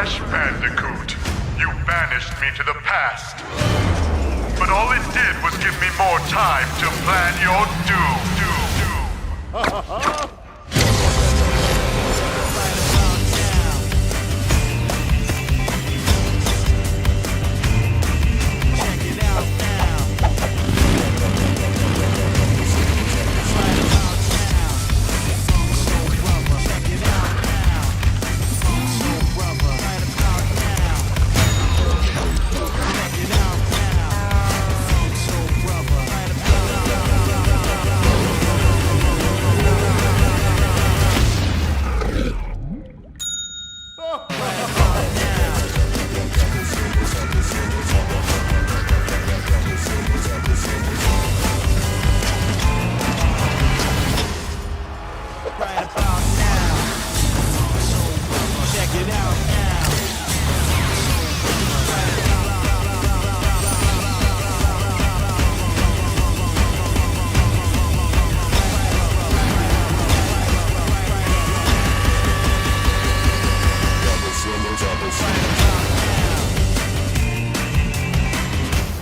Crash Bandicoot. You banished me to the past. But all it did was give me more time to plan your doom.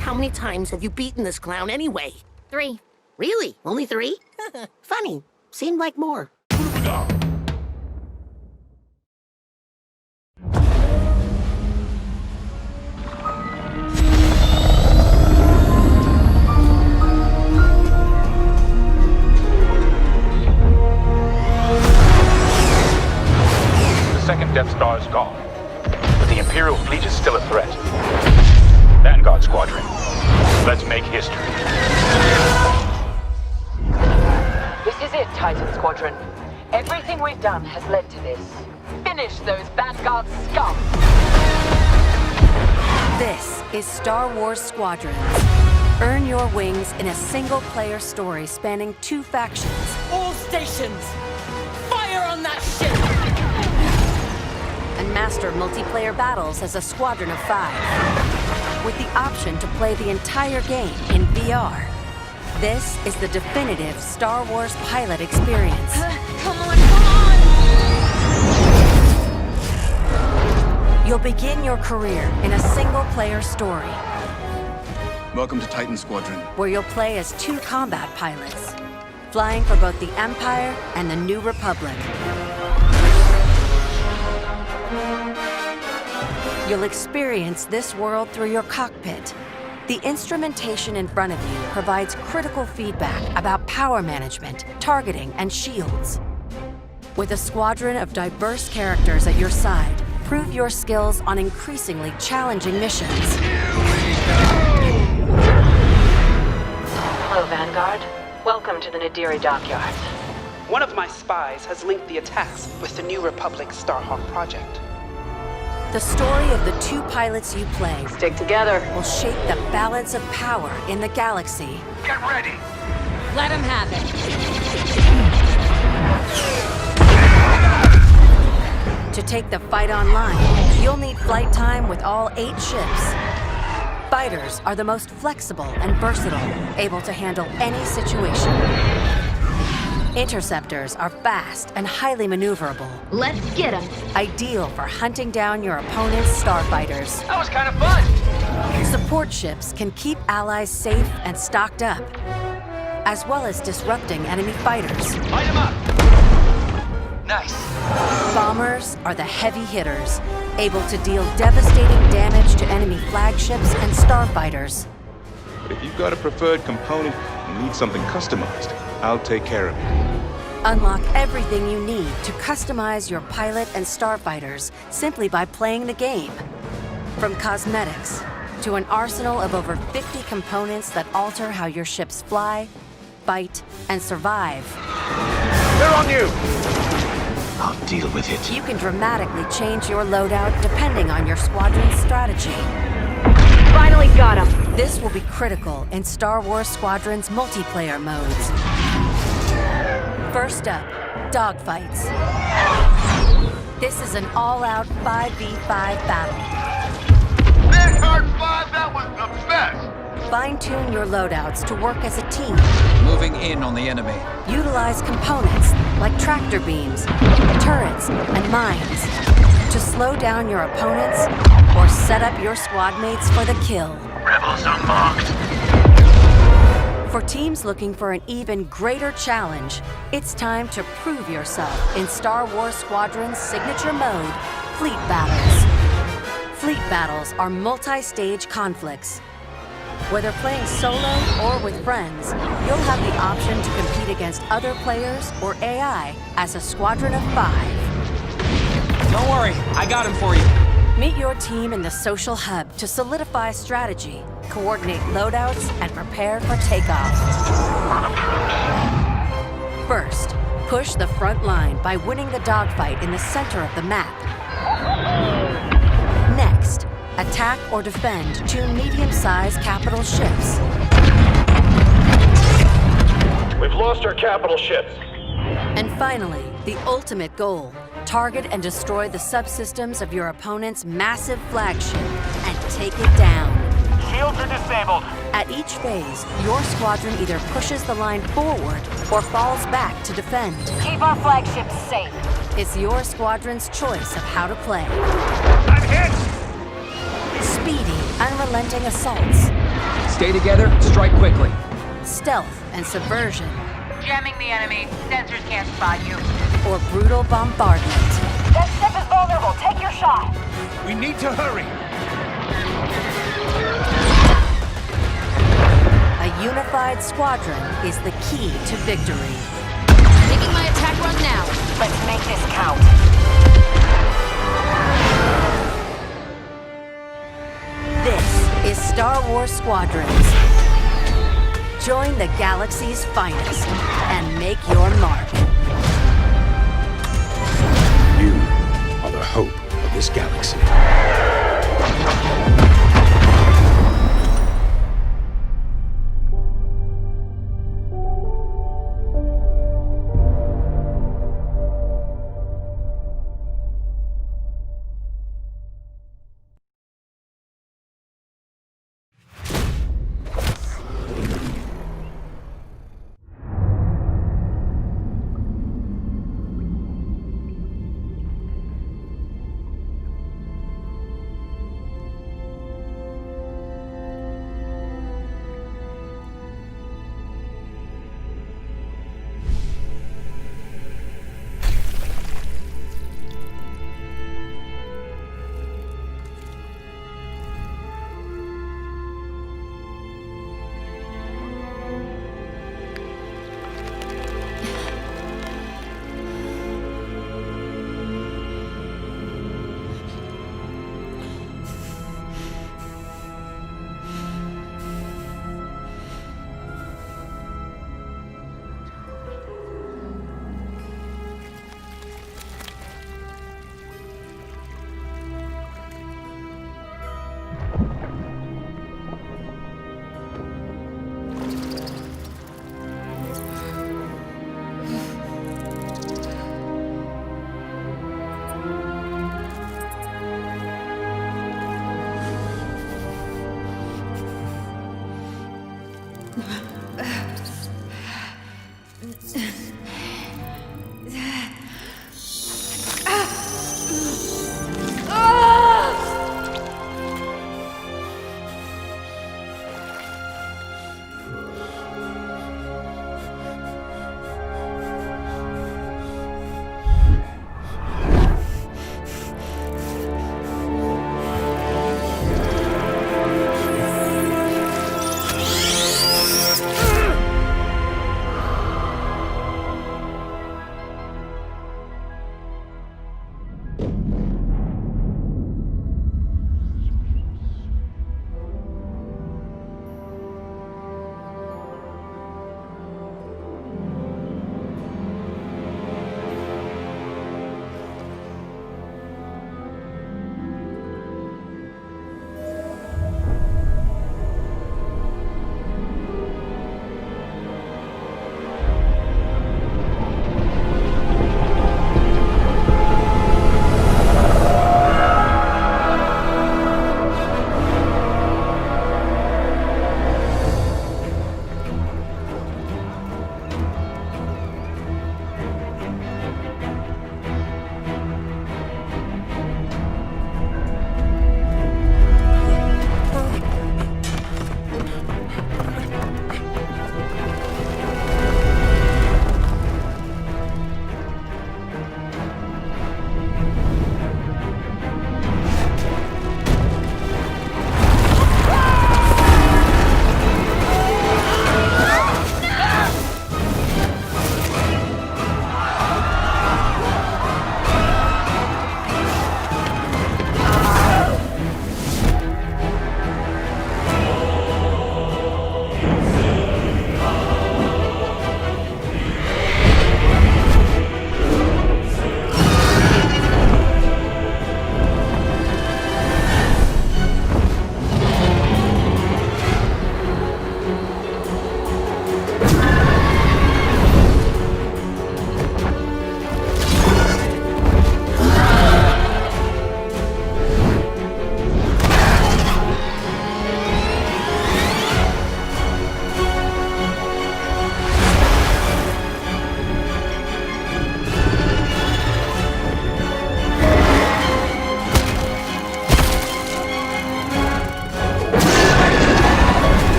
How many times have you beaten this clown anyway? 3. Really? Only 3? Funny. Seemed like more. The second Death Star is gone, but the Imperial fleet is still a threat. Vanguard Squadron, let's make history. This is it, Titan Squadron. Everything we've done has led to this. Finish those Vanguard scum! This is Star Wars Squadrons. Earn your wings in a single-player story spanning 2 factions. All stations! Fire on that ship! And master multiplayer battles as a squadron of 5. With the option to play the entire game in VR. This is the definitive Star Wars pilot experience. Come on, come on! You'll begin your career in a single-player story. Welcome to Titan Squadron. Where you'll play as 2 combat pilots, flying for both the Empire and the New Republic. You'll experience this world through your cockpit. The instrumentation in front of you provides critical feedback about power management, targeting, and shields. With a squadron of diverse characters at your side, prove your skills on increasingly challenging missions. Hello, Vanguard. Welcome to the Nadiri dockyards. One of my spies has linked the attacks with the New Republic Starhawk project. The story of the 2 pilots you play Stick together. will shape the balance of power in the galaxy. Get ready! Let him have it. To take the fight online, you'll need flight time with all 8 ships. Fighters are the most flexible and versatile, able to handle any situation. Interceptors are fast and highly maneuverable, Let's get him. ideal for hunting down your opponent's starfighters. That was kind of fun! Support ships can keep allies safe and stocked up, as well as disrupting enemy fighters. Light him up! Nice. Bombers are the heavy hitters, able to deal devastating damage to enemy flagships and starfighters. But if you've got a preferred component and need something customized, I'll take care of it. Unlock everything you need to customize your pilot and starfighters simply by playing the game. From cosmetics to an arsenal of over 50 components that alter how your ships fly, fight, and survive. They're on you! I'll deal with it. You can dramatically change your loadout depending on your squadron's strategy. Finally got him. This will be critical in Star Wars Squadron's multiplayer modes. First up, dogfights. This is an all-out 5v5 battle. Vanguard 5, that was the best! Fine-tune your loadouts to work as a team. Moving in on the enemy. Utilize components like tractor beams, turrets, and mines To slow down your opponents or set up your squad mates for the kill. Rebels are marked. For teams looking for an even greater challenge, it's time to prove yourself in Star Wars Squadron's signature mode, Fleet Battles. Fleet Battles are multi-stage conflicts. Whether playing solo or with friends, you'll have the option to compete against other players or AI as a squadron of 5. Don't worry, I got him for you. Meet your team in the social hub to solidify strategy, coordinate loadouts, and prepare for takeoff. First, push the front line by winning the dogfight in the center of the map. Next, attack or defend 2 medium-sized capital ships. We've lost our capital ships. And finally, the ultimate goal. Target and destroy the subsystems of your opponent's massive flagship and take it down. Shields are disabled. At each phase, your squadron either pushes the line forward or falls back to defend. Keep our flagships safe. It's your squadron's choice of how to play. I'm hit! Speedy, unrelenting assaults. Stay together, strike quickly. Stealth and subversion. Jamming the enemy. Sensors can't spot you. Or brutal bombardment. That ship is vulnerable. Take your shot. We need to hurry. A unified squadron is the key to victory. Making my attack run now. Let's make this count. This is Star Wars Squadrons. Join the galaxy's finest and make your mark. You are the hope of this galaxy.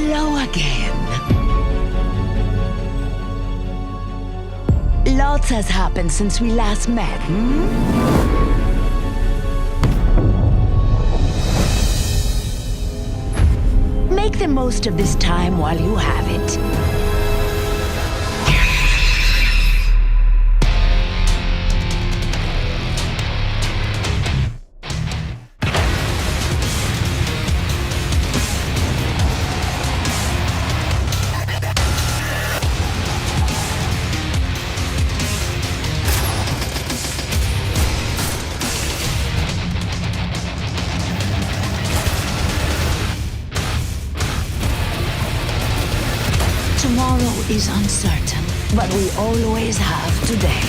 Hello again. Lots has happened since we last met, Make the most of this time while you have it. Tomorrow is uncertain, but we always have today.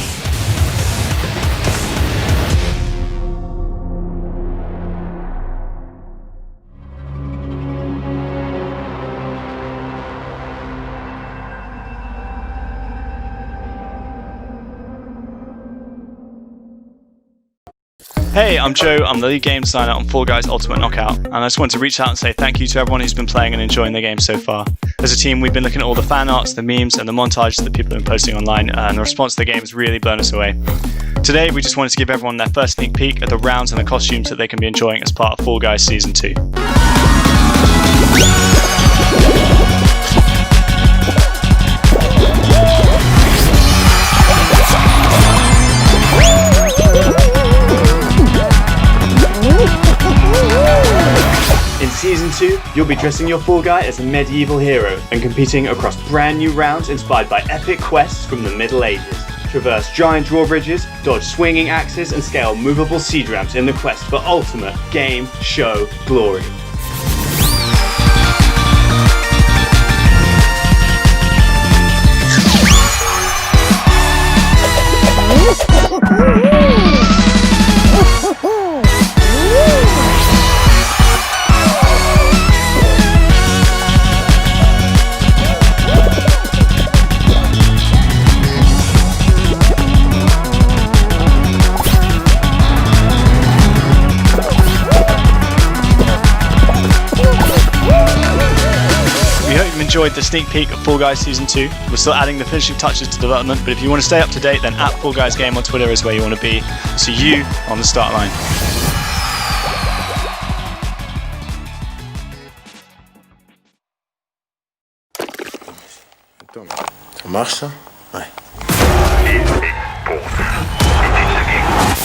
Hey, I'm Joe, I'm the lead game designer on Fall Guys Ultimate Knockout, and I just want to reach out and say thank you to everyone who's been playing and enjoying the game so far. As a team, we've been looking at all the fan arts, the memes, and the montages that people have been posting online, and the response to the game has really blown us away. Today, we just wanted to give everyone their first sneak peek at the rounds and the costumes that they can be enjoying as part of Fall Guys Season 2. In Season 2, you'll be dressing your Fall Guy as a medieval hero and competing across brand new rounds inspired by epic quests from the Middle Ages. Traverse giant drawbridges, dodge swinging axes, and scale movable siege ramps in the quest for ultimate game show glory. Enjoyed the sneak peek of Fall Guys Season 2. We're still adding the finishing touches to development, but if you want to stay up to date, then at Fall Guys Game on Twitter is where you want to be. See you on the start line. Ça marche ça? Ouais.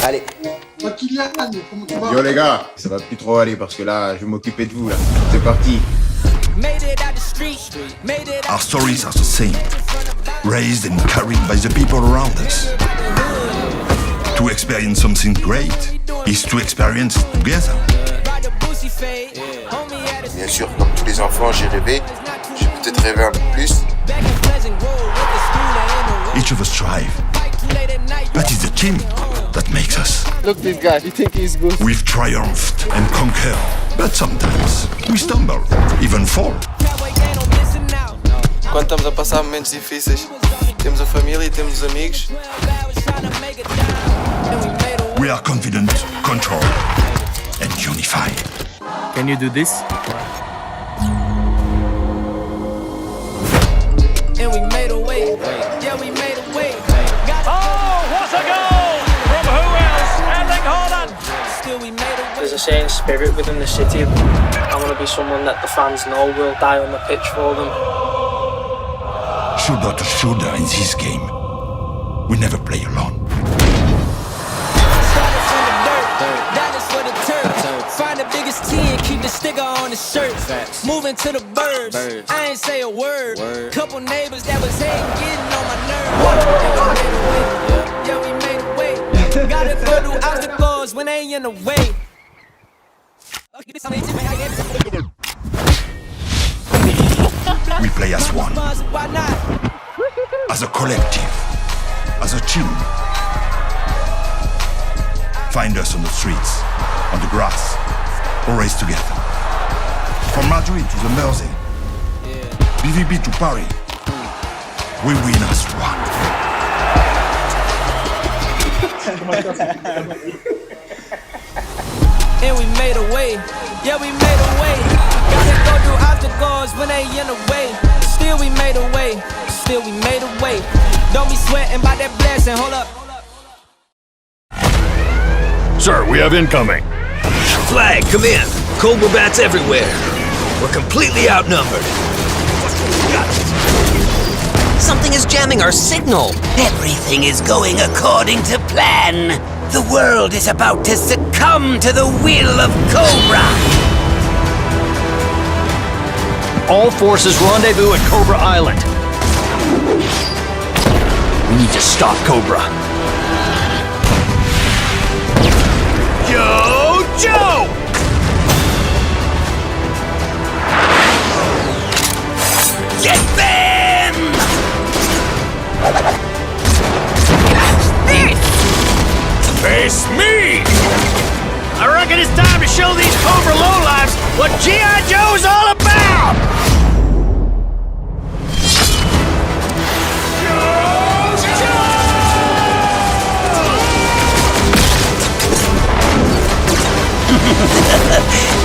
Allez. Yo les gars, ça va plus trop aller parce que là, je vais m'occuper de vous là. C'est parti. Our stories are the same, raised and carried by the people around us. To experience something great is to experience it together. Bien sûr, comme tous les enfants, j'ai rêvé. J'ai peut-être rêvé un peu plus. Each of us strive, but it's the team that makes us. Look this guy, you think he's good? We've triumphed and conquered, but sometimes we stumble, even fall. Quando estamos a passar momentos difíceis, temos a família e temos os amigos. We are confident, controlled, and unified. Can you do this? And we made a way. Yeah, we made a way. Oh, what a goal! From who else? Erling Haaland! Still we made a way. There's a certain spirit within the city. I want to be someone that the fans know will die on the pitch for them. Shoulder to shoulder in this game. We never play alone. Find the biggest T and keep the sticker on the shirt. Moving to the birds. I ain't say a word. Couple neighbors that was hating, getting on my nerves. Yeah, we made a way. Gotta go through obstacles when they in the way. We play as one, as a collective, as a team. Find us on the streets, on the grass, or race together. From Madrid to the Mersey, BVB to Paris, we win as one. And we made a way. Yeah, we made a way. Gotta Go through obstacles when they in the way. Still we made a way. Still we made a way. Don't be sweating by that blessing. Hold up. Sir, we have incoming. Flag, come in. Cobra bats everywhere. We're completely outnumbered. Something is jamming our signal. Everything is going according to plan. The world is about to succumb to the will of Cobra. All forces rendezvous at Cobra Island. We need to stop Cobra. G.I.JOE! Get them! Face me! I reckon it's time to show these Cobra lowlifes what G.I. Joe's all about!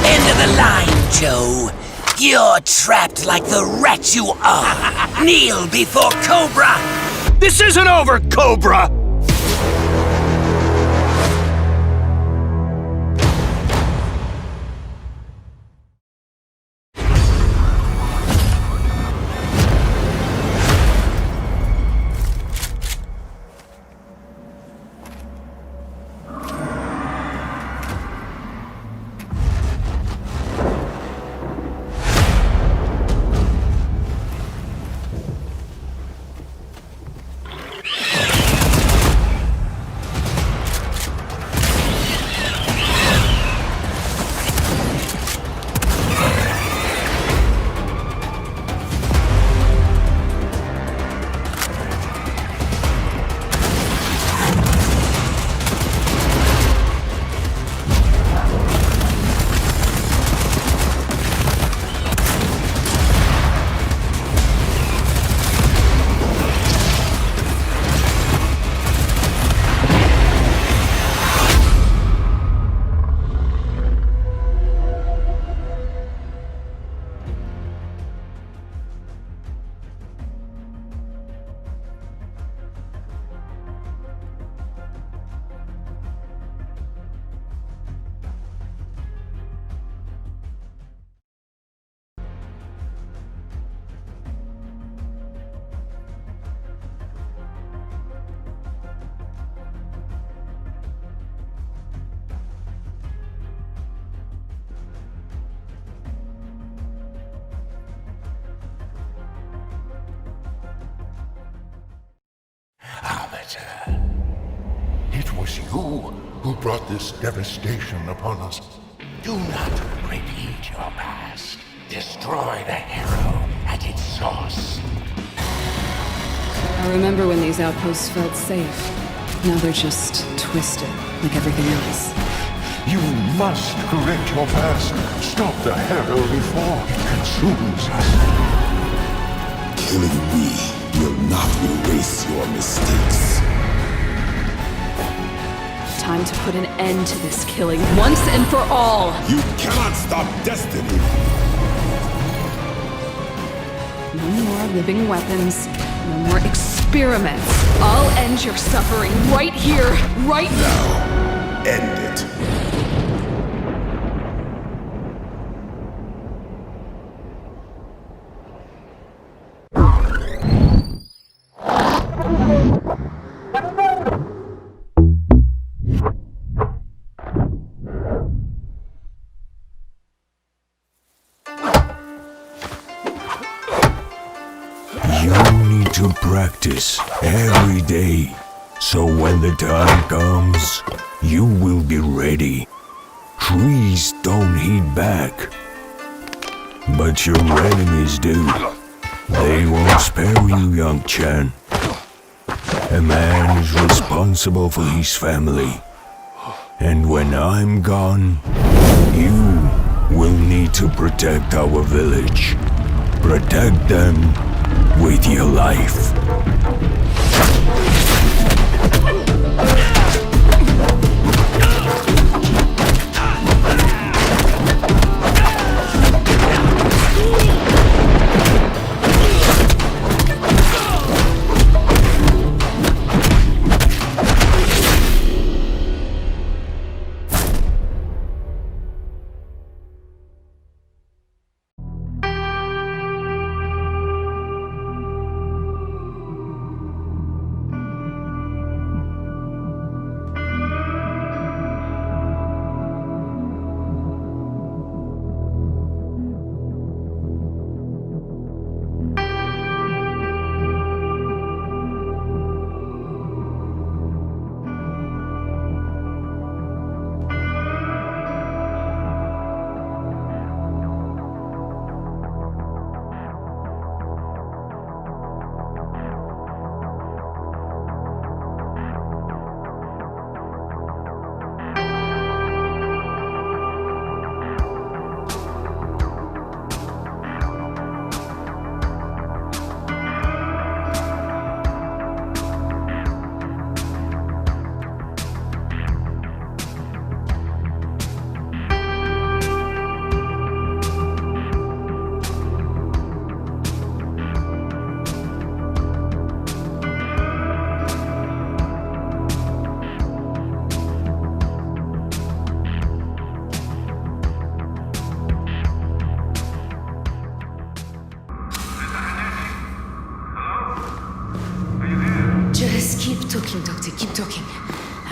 End of the line, Joe. You're trapped like the rat you are. Kneel before Cobra. This isn't over, Cobra! It was you who brought this devastation upon us. Do not repeat your past. Destroy the hero at its source. I remember when these outposts felt safe. Now they're just twisted, like everything else. You must correct your past. Stop the hero before it consumes us. Killing me will not erase your mistakes. Time to put an end to this killing once and for all. You cannot stop destiny. No more living weapons. No more experiments. I'll end your suffering right here, right now. End it. To practice every day, so when the time comes, you will be ready. Trees don't heat back, but your enemies do. They won't spare you, young Chan. A man is responsible for his family, and when I'm gone, you will need to protect our village. Protect them with your life.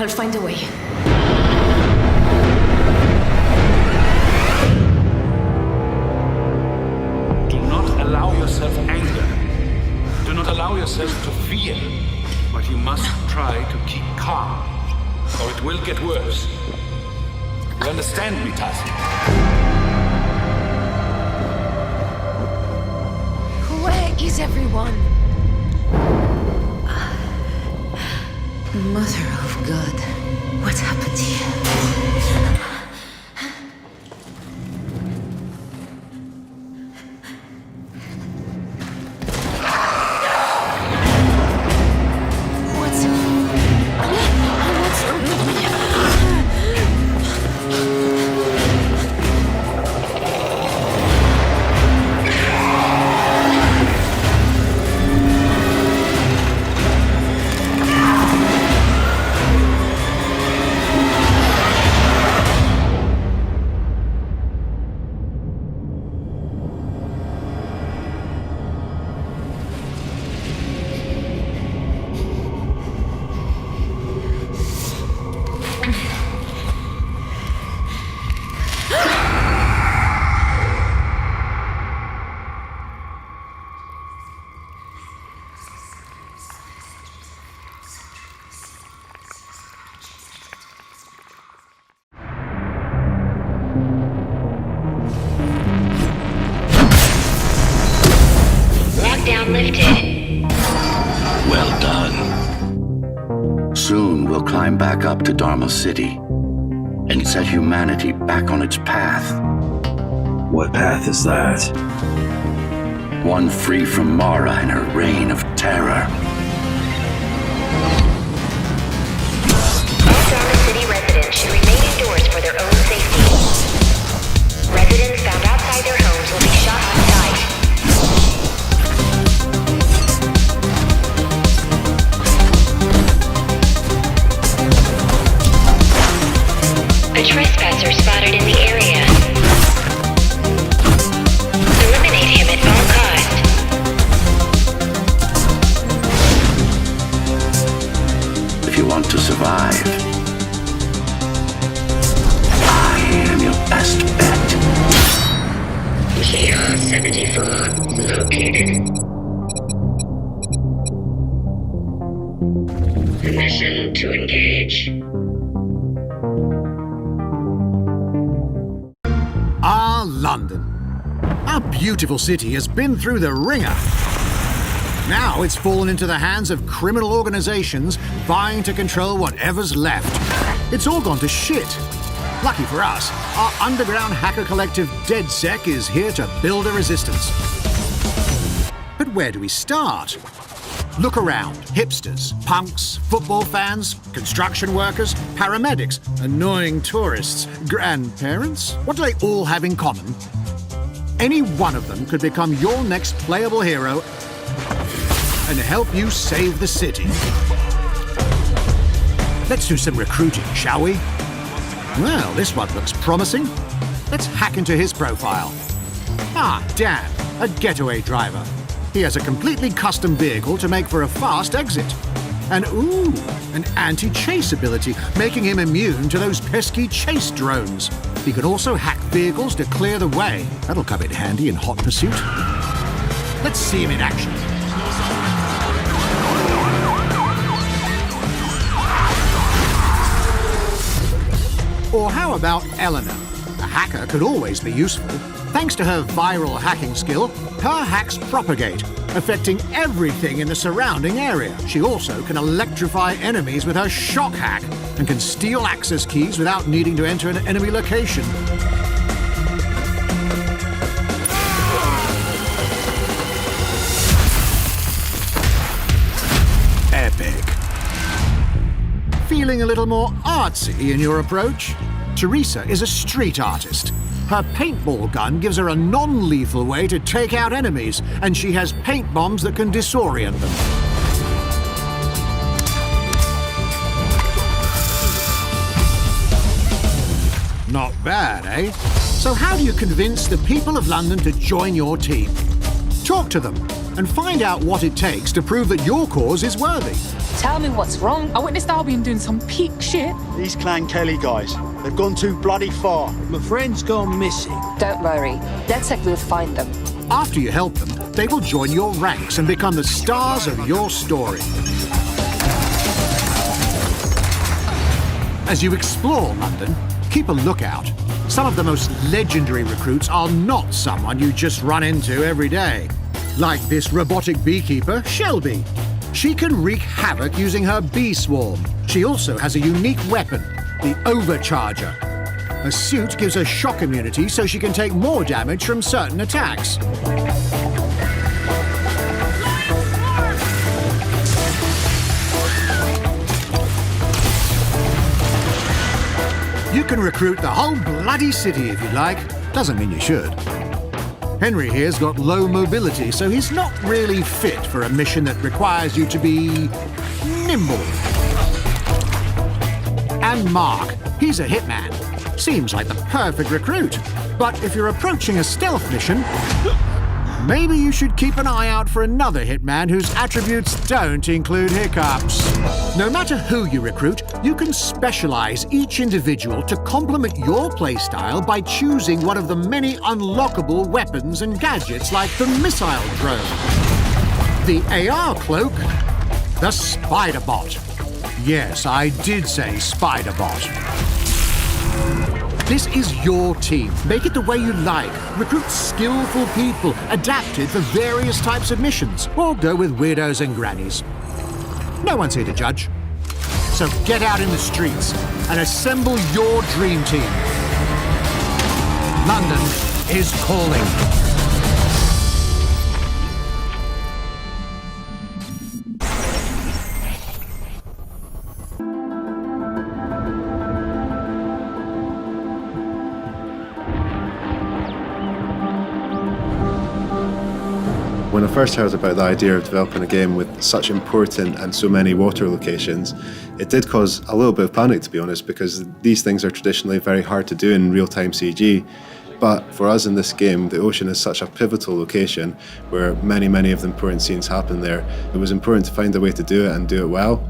I'll find a way. Do not allow yourself anger. Do not allow yourself to fear. But you must try to keep calm, or it will get worse. You understand me, Tasi? Where is everyone? Mother of God, what happened here? Well done. Soon we'll climb back up to Dharma City and set humanity back on its path. What path is that? One free from Mara and her reign of terror. All Dharma City residents should remain indoors for their own safety. Residents found outside their homes will be shot on sight. A trespasser spotted in the area. Eliminate him at all cost. If you want to survive, I am your best bet. GR-74 located. Permission to engage. London. Our beautiful city has been through the ringer. Now it's fallen into the hands of criminal organizations vying to control whatever's left. It's all gone to shit. Lucky for us, our underground hacker collective DeadSec is here to build a resistance. But where do we start? Look around. Hipsters, punks, football fans, construction workers, paramedics, annoying tourists, grandparents. What do they all have in common? Any one of them could become your next playable hero and help you save the city. Let's do some recruiting, shall we? Well, this one looks promising. Let's hack into his profile. Ah, Dan, a getaway driver. He has a completely custom vehicle to make for a fast exit. And ooh, an anti-chase ability, making him immune to those pesky chase drones. He can also hack vehicles to clear the way. That'll come in handy in hot pursuit. Let's see him in action. Or how about Eleanor? A hacker could always be useful. Thanks to her viral hacking skill, her hacks propagate, affecting everything in the surrounding area. She also can electrify enemies with her shock hack and can steal access keys without needing to enter an enemy location. Epic. Feeling a little more artsy in your approach? Teresa is a street artist. Her paintball gun gives her a non-lethal way to take out enemies, and she has paint bombs that can disorient them. Not bad, eh? So how do you convince the people of London to join your team? Talk to them and find out what it takes to prove that your cause is worthy. Tell me what's wrong. I witnessed Albion doing some peak shit. These Clan Kelly guys, they've gone too bloody far. My friend's gone missing. Don't worry, DedSec will find them. After you help them, they will join your ranks and become the stars of your story. As you explore London, keep a lookout. Some of the most legendary recruits are not someone you just run into every day. Like this robotic beekeeper, Shelby. She can wreak havoc using her bee swarm. She also has a unique weapon, the Overcharger. Her suit gives her shock immunity so she can take more damage from certain attacks. You can recruit the whole bloody city if you'd like. Doesn't mean you should. Henry here's got low mobility, so he's not really fit for a mission that requires you to be nimble. And Mark, he's a hitman. Seems like the perfect recruit. But if you're approaching a stealth mission, maybe you should keep an eye out for another hitman whose attributes don't include hiccups. No matter who you recruit, you can specialize each individual to complement your playstyle by choosing one of the many unlockable weapons and gadgets like the missile drone, the AR cloak, the spider bot. Yes, I did say spider bot. This is your team. Make it the way you like. Recruit skillful people, adapted for various types of missions, or go with weirdos and grannies. No one's here to judge. So get out in the streets and assemble your dream team. London is calling. When I first heard about the idea of developing a game with such important and so many water locations, it did cause a little bit of panic, to be honest, because these things are traditionally very hard to do in real-time CG. But for us in this game, the ocean is such a pivotal location where many of the important scenes happen there. It was important to find a way to do it and do it well.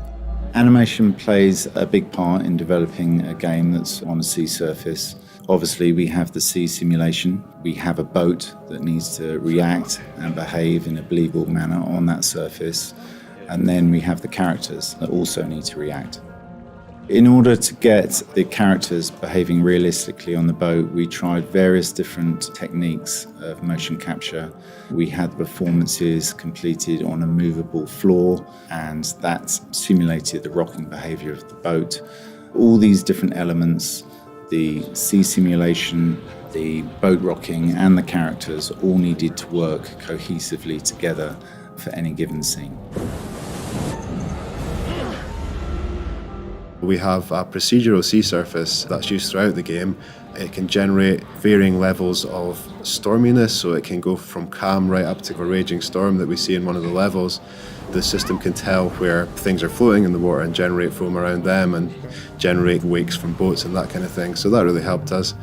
Animation plays a big part in developing a game that's on a sea surface. Obviously, we have the sea simulation. We have a boat that needs to react and behave in a believable manner on that surface. And then we have the characters that also need to react. In order to get the characters behaving realistically on the boat, we tried various different techniques of motion capture. We had performances completed on a movable floor, and that simulated the rocking behavior of the boat. All these different elements, the sea simulation, the boat rocking, and the characters all needed to work cohesively together for any given scene. We have a procedural sea surface that's used throughout the game. It can generate varying levels of storminess, so it can go from calm right up to a raging storm that we see in one of the levels. The system can tell where things are floating in the water and generate foam around them and generate wakes from boats and that kind of thing, so that really helped us.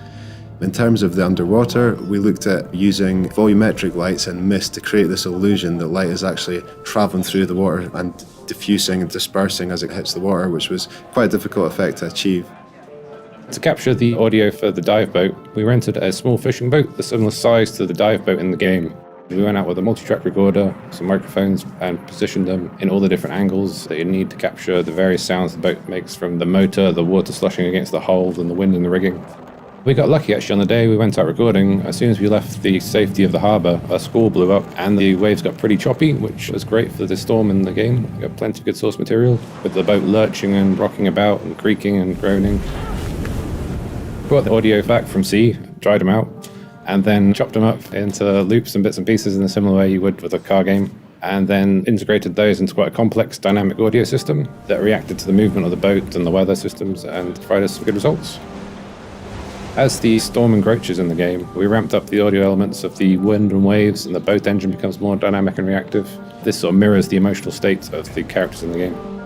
In terms of the underwater, we looked at using volumetric lights and mist to create this illusion that light is actually travelling through the water and diffusing and dispersing as it hits the water, which was quite a difficult effect to achieve. To capture the audio for the dive boat, we rented a small fishing boat, a similar size to the dive boat in the game. We went out with a multi-track recorder, some microphones, and positioned them in all the different angles that you need to capture the various sounds the boat makes, from the motor, the water sloshing against the hull, and the wind in the rigging. We got lucky actually on the day we went out recording. As soon as we left the safety of the harbour, a squall blew up and the waves got pretty choppy, which was great for the storm in the game. We got plenty of good source material, with the boat lurching and rocking about and creaking and groaning. Brought the audio back from sea, dried them out, and then chopped them up into loops and bits and pieces in a similar way you would with a car game, and then integrated those into quite a complex dynamic audio system that reacted to the movement of the boat and the weather systems and provided us some good results. As the storm encroaches in the game, we ramped up the audio elements of the wind and waves, and the boat engine becomes more dynamic and reactive. This sort of mirrors the emotional state of the characters in the game.